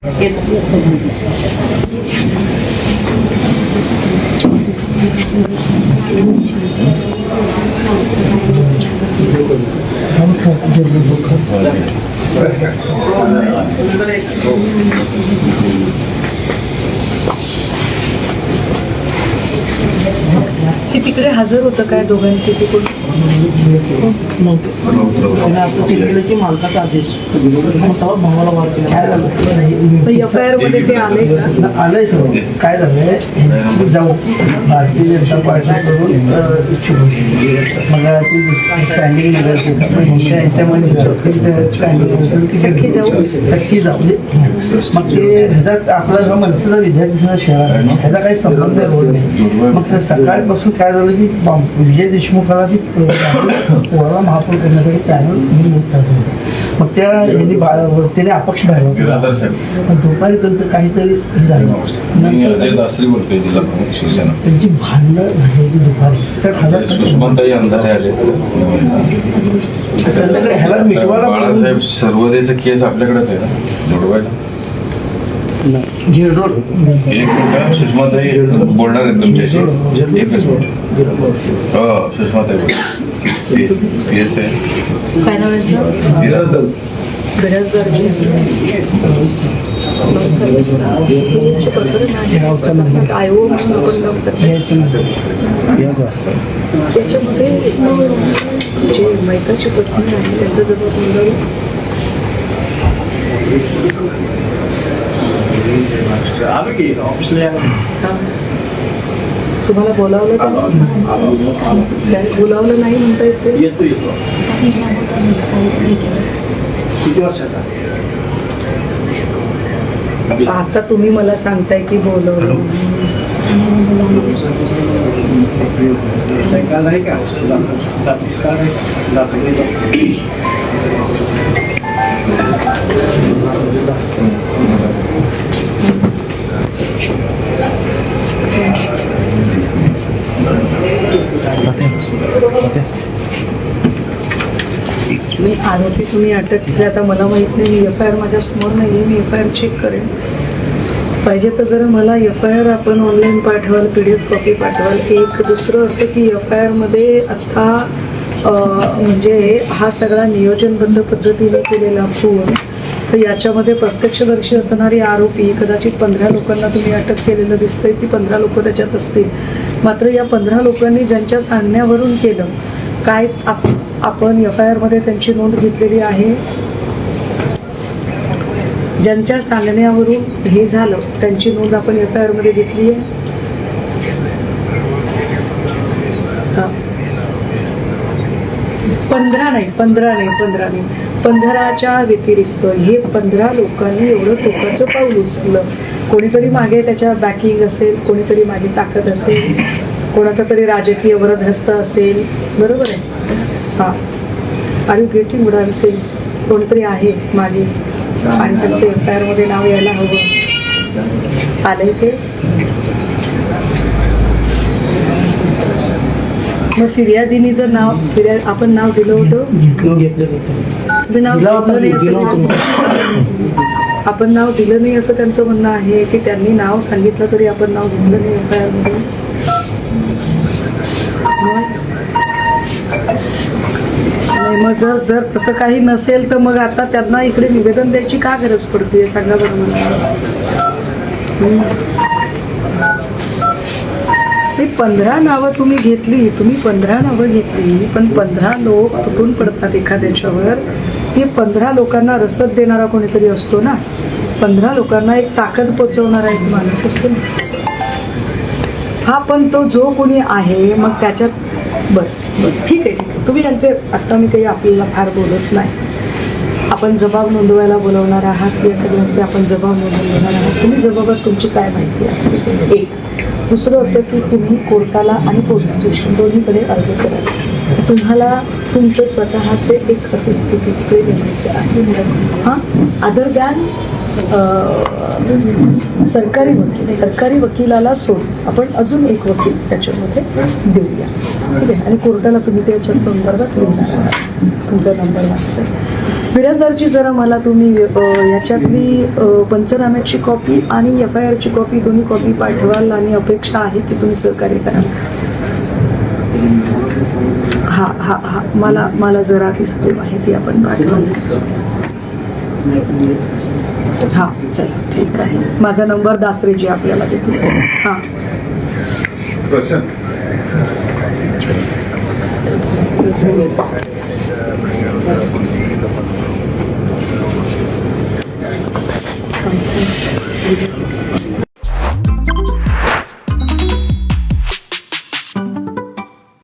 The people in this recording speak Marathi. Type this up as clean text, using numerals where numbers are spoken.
ते तिकडे हजर होतं काय दोघांचे तिकडून असं केलं की मालकाचा आदेश भावाला वार केला. काय झालं एफआयआर मध्ये ते आले आलंय सर. काय झालंय जाऊ भारतीय जनता पार्टीकडून इच्छुक होती मला ती स्टँडिंग सखी जाऊ मग ते ह्याचा आपला जो मनसेचा विद्यार्थीचा शहर आहे ह्याचा काही संबंध होत नाही. मग सकाळपासून काय झालं की विजय देशमुखाला ती वडा महापौर करण्यासाठी पॅनल नियुक्त होते. मग त्याने अपक्ष बाहेर दुपारी त्यांचं काहीतरी झालं त्यांची भांडणं झाली दुपारी संध्याकाळी ह्याला मिटवायला बाळासाहेब सर्वोदयचा केस आपल्याकडेच आहे ना जोडवायला. झेड रोड एक मिनिट सुषमाताई बोलणार आहेत तुमच्याशी. एकच मिनिट. हो सुषमाताई केस आहे काय नाव बिराजदार. त्याच्यामध्ये जे मैताची पत्नी आहे त्यांचा जबाबदारी तुम्हाला बोलावलं बोलावलं नाही म्हणता येते. किती वर्षाचा आता तुम्ही मला सांगताय की बोलवलं मी आरोपी तुम्ही अटक केली. आता मला माहित नाही, मी एफआयआर माझ्या समोर नाही आहे, मी एफआयआर चेक करेन. पाहिजे तर जरा मला एफआयआर आपण ऑनलाईन पाठवाल, PDF कॉपी पाठवाल. एक दुसरं असं की एफआयआरमध्ये आता म्हणजे हा सगळा नियोजनबद्ध पद्धतीने केलेला खून, तर याच्यामध्ये प्रत्यक्षदर्शी असणारी आरोपी कदाचित 15 लोकांना तुम्ही अटक केलेलं दिसतंय. ती 15 लोक त्याच्यात असतील. मात्र या 15 लोकांनी ज्यांच्या सांगण्यावरून केलं काय आपण एफआयआरमध्ये त्यांची नोंद घेतलेली आहे. ज्यांच्या सांगण्यावरून हे झालं त्यांची नोंद आपण एफआयआरमध्ये घेतली आहे. 15च्या व्यतिरिक्त हे 15 लोकांनी एवढं टोकाचं पाऊल उचललं. कोणीतरी मागे त्याच्या बॅकिंग असेल, कोणीतरी मागे ताकद असेल, कोणाचा तरी राजकीय वरदहस्त असेल. बरोबर आहे. हां, are you getting what I am saying? कोणीतरी आहे मागे आणि त्यांचं एफआयआरमध्ये नाव यायला हवं. आलंय ते. मग फिर्यादीनी जर आपण नाव दिलं होतं, तुम्ही नाव घेतलं नाही असं आपण नाव दिलं नाही असं त्यांचं म्हणणं आहे की त्यांनी नाव सांगितलं तरी आपण नाव घेतलं नाही एफआयआरमध्ये. नाही मग जर तसं काही नसेल तर मग आता त्यांना इकडे निवेदन द्यायची का गरज पडते सांगा बरं मला. 15 नावं तुम्ही 15 नावं घेतली, पण 15 लोक तुटून पडतात एखाद्याच्यावर. ती 15 लोकांना रसद देणारा कोणीतरी असतो ना. 15 लोकांना एक ताकद पोचवणारा एक माणूस असतो ना. हा पण तो जो कोणी आहे मग त्याच्यात बरं ठीक आहे. तुम्ही यांचे आत्ता मी काही आपल्याला फार बोलत नाही. आपण जबाब नोंदवायला बोलवणार आहात, या सगळ्यांचे आपण जबाब नोंदवणार आहात. तुम्ही जबाबात तुमची काय माहिती आहे. एक दुसरं असं की तुम्ही कोर्टाला आणि पोलीस स्टेशन दोन्हीकडे अर्ज करा. तुम्हाला तुमचं स्वतःचे एक असे स्थिती तिकडे देण्याचे आहे. हां, अदर दॅन सरकारी वकिलाला सोडून आपण अजून एक वकील त्याच्यामध्ये देऊया. ठीक आहे. आणि कोर्टाला तुम्ही त्याच्या संदर्भात लिहिणार आहात. तुमचा नंबर लागतो. बिराजदारची जरा मला तुम्ही याच्यातली पंचनाम्याची कॉपी आणि FIRची कॉपी दोन्ही कॉपी पाठवाल आणि अपेक्षा आहे की तुम्ही सहकार्य कराल. हा मला जरा ती सगळी माहिती आपण पाठवाल. हां चला ठीक आहे. माझा नंबर दासरेजी आपल्याला देते. हां